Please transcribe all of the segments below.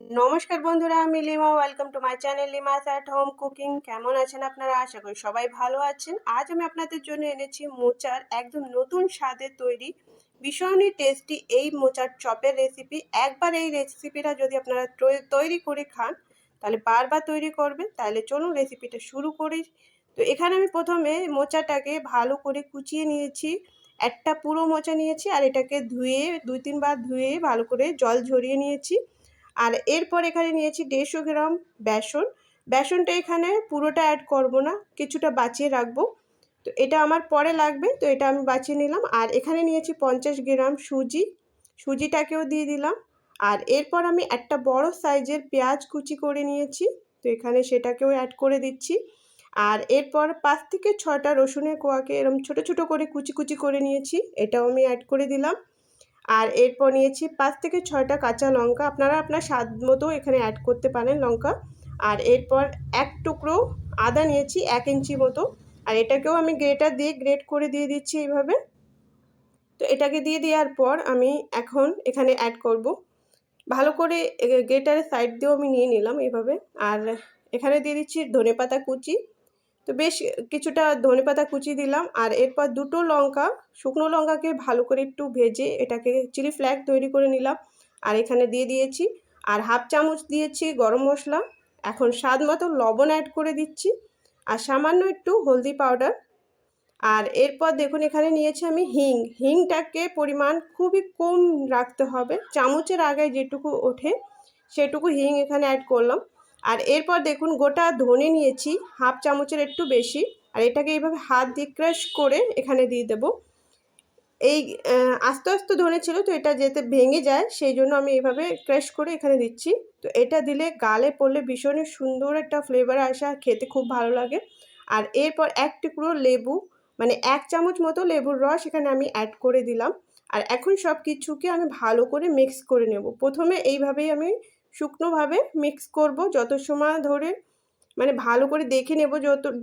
নমস্কার বন্ধুরা, আমি Lima. Welcome to my channel Lima's at home cooking. কেমন আছেন আপনারা? আশা করি সবাই ভালো আছেন। আজ আমি আপনাদের জন্য এনেছি মোচার একদম নতুন স্বাদে তৈরি ভীষণই টেস্টি এই মোচার চপের রেসিপি। একবার এই রেসিপিটা যদি আপনারা তৈরি করে খান তাহলে বারবার তৈরি করবেন। তাহলে চলুন রেসিপিটা শুরু করি। তো এখানে আমি প্রথমে মোচাটাকে ভালো করে কুচিয়ে নিয়েছি। একটা পুরো মোচা নিয়েছি আর এটাকে ধুয়ে 2-3 বার ধুয়ে ভালো করে জল ঝরিয়ে নিয়েছি। আর এরপর এখানে নিয়েছি 150 গ্রাম বেসন। বেসনটা এখানে পুরোটা অ্যাড করব না, কিছুটা বাঁচিয়ে রাখবো। তো এটা আমার পরে লাগবে, তো এটা আমি বাঁচিয়ে নিলাম। আর এখানে নিয়েছি 50 গ্রাম সুজি, সুজিটাকেও দিয়ে দিলাম। আর এরপর আমি একটা বড় সাইজের পেঁয়াজ কুচি করে নিয়েছি, তো এখানে সেটাকেও অ্যাড করে দিচ্ছি। আর এরপর 5 থেকে 6টা রসুনের কোয়াকে এরকম ছোট ছোট করে কুচি কুচি করে নিয়েছি, এটাও আমি অ্যাড করে দিলাম। আর এরপর নিয়েছি 5 থেকে 6টা কাঁচা লঙ্কা, আপনারা আপনার স্বাদ মতো এখানে অ্যাড করতে পারেন লঙ্কা। আর এরপর এক টুকরো আদা নিয়েছি 1 ইঞ্চি মতো, আর এটাকেও আমি গ্রেটার দিয়ে গ্রেট করে দিয়ে দিচ্ছি এইভাবে। তো এটাকে দিয়ে দেওয়ার পর আমি এখন এখানে অ্যাড করব ভালো করে গ্রেটারের সাইড দিয়েও আমি নিয়ে নিলাম এইভাবে। আর এখানে দিয়ে দিচ্ছি ধনেপাতা কুচি, তো বেশ কিছুটা ধনেপাতা কুচি দিলাম। আর এরপর দুটো লঙ্কা, শুকনো লঙ্কাকে ভালো করে একটু ভেজে এটাকে চিলি ফ্লেক্স তৈরি করে নিলাম, আর এখানে দিয়ে দিয়েছি। আর হাফ চামচ দিয়েছি গরম মশলা। এখন স্বাদ মতো লবণ অ্যাড করে দিচ্ছি, আর সামান্য একটু হলদি পাউডার। আর এরপর দেখুন এখানে নিয়েছি আমি হিংটাকে পরিমাণ খুবই কম রাখতে হবে, চামচের আগে যেটুকু ওঠে সেটুকু হিং এখানে অ্যাড করলাম। আর এরপর দেখুন গোটা ধনে নিয়েছি হাফ চামচের একটু বেশি, আর এটাকে এইভাবে হাত দিয়ে ক্রাশ করে এখানে দিয়ে দেবো। এই আস্তে আস্তে ধনে ছিল, তো এটা যাতে ভেঙে যায় সেই জন্য আমি এইভাবে ক্রাশ করে এখানে দিচ্ছি। তো এটা দিলে গালে পড়লে ভীষণই সুন্দর একটা ফ্লেভার আসে, আর খেতে খুব ভালো লাগে। আর এরপর এক টুকরো লেবু, মানে 1 চামচ মতো লেবুর রস এখানে আমি অ্যাড করে দিলাম। আর এখন সব কিছুকে আমি ভালো করে মিক্স করে নেব। প্রথমে এইভাবেই আমি শুকনোভাবে মিক্স করব যত সময় ধরে, মানে ভালো করে দেখে নেব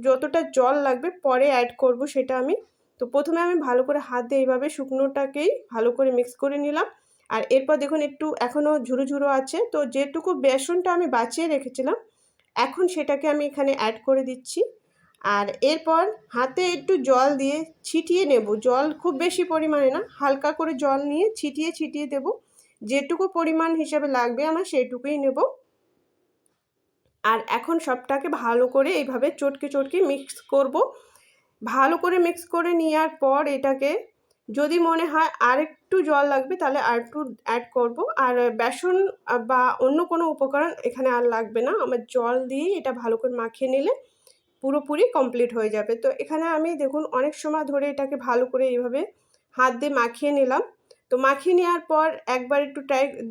যতটা জল লাগবে পরে অ্যাড করব সেটা আমি। তো প্রথমে আমি ভালো করে হাত দিয়ে এইভাবে শুকনোটাকেই ভালো করে মিক্স করে নিলাম। আর এরপর দেখুন একটু এখনও ঝুরো ঝুরো আছে, তো যেটুকু বেসনটা আমি বাঁচিয়ে রেখেছিলাম এখন সেটাকে আমি এখানে অ্যাড করে দিচ্ছি। আর এরপর হাতে একটু জল দিয়ে ছিটিয়ে নেব, জল খুব বেশি পরিমাণে না, হালকা করে জল নিয়ে ছিটিয়ে ছিটিয়ে দেব। যেটুকু পরিমাণ হিসাবে লাগবে আমার সেইটুকুই নেব। আর এখন সবটাকে ভালো করে এইভাবে চটকে চটকে মিক্স করব। ভালো করে মিক্স করে নেওয়ার পর এটাকে যদি মনে হয় আর একটু জল লাগবে তাহলে আর একটু অ্যাড করব। আর বেসন বা অন্য কোনো উপকরণ এখানে আর লাগবে না, আমার জল দিয়ে এটা ভালো করে মাখিয়ে নিলে পুরোপুরি কমপ্লিট হয়ে যাবে। তো এখানে আমি দেখুন অনেক সময় ধরে এটাকে ভালো করে এইভাবে হাত দিয়ে মাখিয়ে নিলাম। তো মাখিয়ে নেওয়ার পর একবার একটু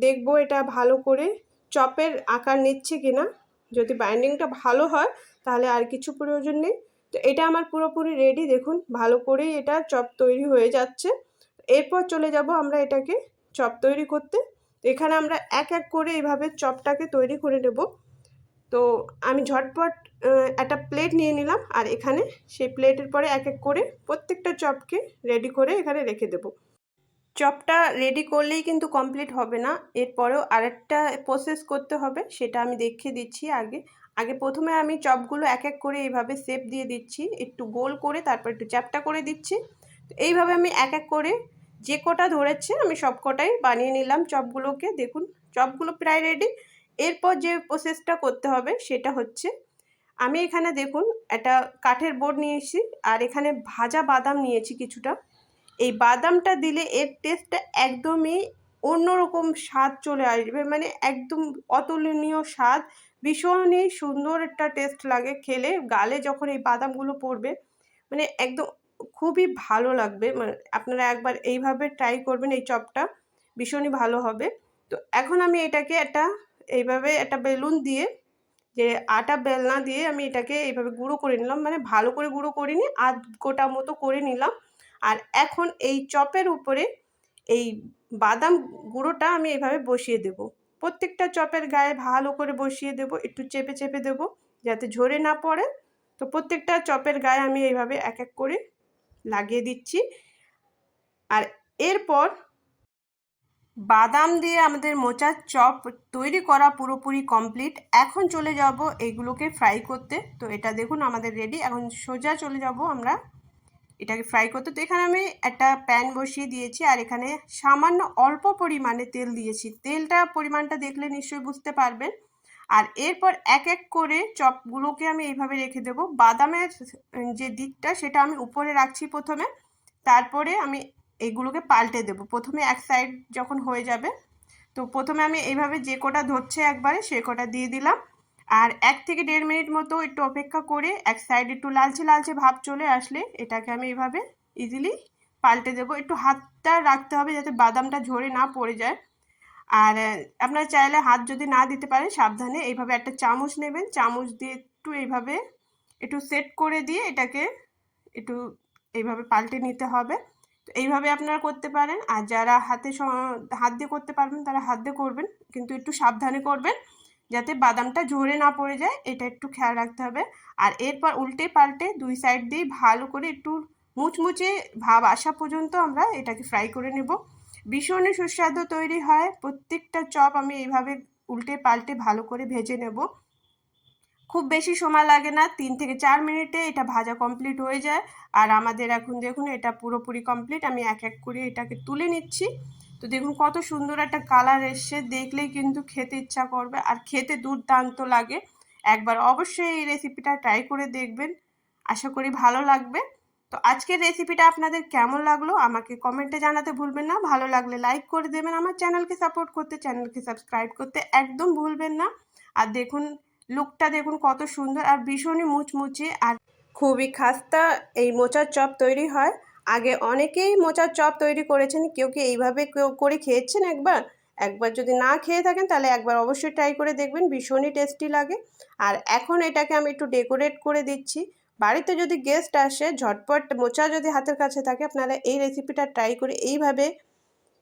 দেখব এটা ভালো করে চপের আকার নিচ্ছে কিনা। যদি বাইন্ডিংটা ভালো হয় তাহলে আর কিছু প্রয়োজন নেই। তো এটা আমার পুরোপুরি রেডি, দেখুন ভালো করেই এটা চপ তৈরি হয়ে যাচ্ছে। এরপর চলে যাব আমরা এটাকে চপ তৈরি করতে। এখানে আমরা এক এক করে এইভাবে চপটাকে তৈরি করে নেব। তো আমি ঝটপট একটা প্লেট নিয়ে নিলাম, আর এখানে সেই প্লেটের পরে এক এক করে প্রত্যেকটা চপকে রেডি করে এখানে রেখে দেব। চপটা রেডি করলেই কিন্তু কমপ্লিট হবে না, এরপরেও আরেকটা প্রসেস করতে হবে, সেটা আমি দেখিয়ে দিচ্ছি। আগে প্রথমে আমি চপগুলো এক এক করে এইভাবে শেপ দিয়ে দিচ্ছি, একটু গোল করে, তারপর একটু চ্যাপ্টা করে দিচ্ছি। তো এইভাবে আমি এক এক করে যে কটা ধরেছে আমি সব কটাই বানিয়ে নিলাম চপগুলোকে। দেখুন চপগুলো প্রায় রেডি। এরপর যে প্রসেসটা করতে হবে সেটা হচ্ছে, আমি এখানে দেখুন একটা কাঠের বোর্ড নিয়েছি, আর এখানে ভাজা বাদাম নিয়েছি কিছুটা। এই বাদামটা দিলে এর টেস্টটা একদমই অন্যরকম স্বাদ চলে আসবে, মানে একদম অতুলনীয় স্বাদ, ভীষণই সুন্দর একটা টেস্ট লাগে খেলে। গালে যখন এই বাদামগুলো পড়বে মানে একদম খুবই ভালো লাগবে। মানে আপনারা একবার এইভাবে ট্রাই করবেন, এই চপটা ভীষণই ভালো হবে। তো এখন আমি এটাকে এইভাবে একটা বেলুন দিয়ে, যে আটা বেলনা দিয়ে আমি এটাকে এইভাবে গুঁড়ো করে নিলাম, মানে ভালো করে গুঁড়ো করিনি, আধ গোটা মতো করে নিলাম। আর এখন এই চপের উপরে এই বাদাম গুঁড়োটা আমি এইভাবে বসিয়ে দেব। প্রত্যেকটা চপের গায়ে ভালো করে বসিয়ে দেব, একটু চেপে চেপে দেব যাতে ঝরে না পড়ে। তো প্রত্যেকটা চপের গায়ে আমি এইভাবে এক এক করে লাগিয়ে দিচ্ছি। আর এরপর বাদাম দিয়ে আমাদের মোচার চপ তৈরি করা পুরোপুরি কমপ্লিট। এখন চলে যাব এইগুলোকে ফ্রাই করতে। তো এটা দেখুন আমাদের রেডি। এখন সোজা চলে যাব আমরা এটাকে ফ্রাই করতে। তো এখানে আমি একটা প্যান বসিয়ে দিয়েছি আর এখানে সামান্য অল্প পরিমাণে তেল দিয়েছি। তেলটা পরিমাণটা দেখলে নিশ্চয়ই বুঝতে পারবেন। আর এরপর এক এক করে চপগুলোকে আমি এইভাবে রেখে দেব। বাদামের যে দিকটা সেটা আমি উপরে রাখছি প্রথমে, তারপরে আমি এইগুলোকে পাল্টে দেব। প্রথমে এক সাইড যখন হয়ে যাবে, তো প্রথমে আমি এইভাবে যে কটা ধরছে একবারে সে কটা দিয়ে দিলাম। আর 1 থেকে 1.5 মিনিট মতো একটু অপেক্ষা করে এক সাইড একটু লালচে লালচে ভাব চলে আসলে এটাকে আমি এইভাবে ইজিলি পাল্টে দেবো। একটু হাতটা রাখতে হবে যাতে বাদামটা ঝরে না পড়ে যায়। আর আপনারা চাইলে হাত যদি না দিতে পারেন সাবধানে এইভাবে একটা চামচ নেবেন, চামচ দিয়ে একটু এইভাবে একটু সেট করে দিয়ে এটাকে একটু এইভাবে পাল্টে নিতে হবে। তো এইভাবে আপনারা করতে পারেন। আর যারা হাত দিয়ে করতে পারবেন তারা হাত দিয়ে করবেন, কিন্তু একটু সাবধানে করবেন যাতে বাদামটা ঝরে না পড়ে যায়, এটা একটু খেয়াল রাখতে হবে। আর এরপর উল্টে পাল্টে দুই সাইড দিয়ে ভালো করে একটু মুচমুচে ভাব আসা পর্যন্ত আমরা এটাকে ফ্রাই করে নেব। ভীষণই সুস্বাদু তৈরি হয়। প্রত্যেকটা চপ আমি এইভাবে উল্টে পাল্টে ভালো করে ভেজে নেব। খুব বেশি সময় লাগে না, 3 থেকে 4 মিনিটে এটা ভাজা কমপ্লিট হয়ে যায়। আর আমাদের এখন দেখুন এটা পুরোপুরি কমপ্লিট। আমি এক এক করে এটাকে তুলে নিচ্ছি। তো দেখুন কত সুন্দর একটা কালার এসছে, দেখলেই কিন্তু খেতে ইচ্ছা করবে আর খেতে দুর্দান্ত লাগে। একবার অবশ্যই এই রেসিপিটা ট্রাই করে দেখবেন, আশা করি ভালো লাগবে। তো আজকের রেসিপিটা আপনাদের কেমন লাগলো আমাকে কমেন্টে জানাতে ভুলবেন না। ভালো লাগলে লাইক করে দেবেন, আমার চ্যানেলকে সাপোর্ট করতে চ্যানেলকে সাবস্ক্রাইব করতে একদম ভুলবেন না। আর দেখুন লুকটা দেখুন কত সুন্দর আর ভীষণই মুচমুচে আর খুবই খাস্তা এই মোচার চপ তৈরি হয়। আগে অনেকেই মোচার চপ তৈরি করেছেন, কেউ কি এইভাবে কেউ করে খেয়েছেন একবার? একবার যদি না খেয়ে থাকেন তাহলে একবার অবশ্যই ট্রাই করে দেখবেন, ভীষণই টেস্টি লাগে। আর এখন এটাকে আমি একটু ডেকোরেট করে দিচ্ছি। বাড়িতে যদি গেস্ট আসে ঝটপট মোচা যদি হাতের কাছে থাকে, আপনারা এই রেসিপিটা ট্রাই করে এইভাবে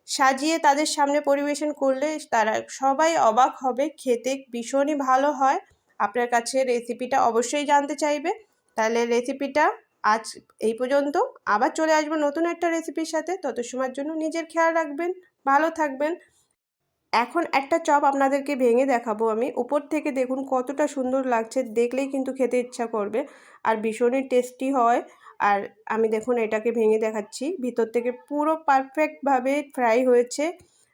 সাজিয়ে তাদের সামনে পরিবেশন করলে তারা সবাই অবাক হবে, খেতে ভীষণই ভালো হয়। আপনার কাছে রেসিপিটা অবশ্যই জানতে চাইবে। তাহলে রেসিপিটা আজ এই পর্যন্ত, আবার চলে আসবো নতুন একটা রেসিপির সাথে। তত সময়ের জন্য নিজের খেয়াল রাখবেন, ভালো থাকবেন। এখন একটা চপ আপনাদেরকে ভেঙে দেখাবো আমি। উপর থেকে দেখুন কতটা সুন্দর লাগছে, দেখলেই কিন্তু খেতে ইচ্ছা করবে আর ভীষণই টেস্টি হয়। আর আমি দেখুন এটাকে ভেঙে দেখাচ্ছি, ভিতর থেকে পুরো পারফেক্টভাবে ফ্রাই হয়েছে,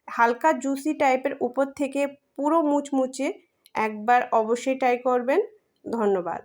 হালকা জুসি টাইপের, উপর থেকে পুরো মুচমুচে। একবার অবশ্যই ট্রাই করবেন। ধন্যবাদ।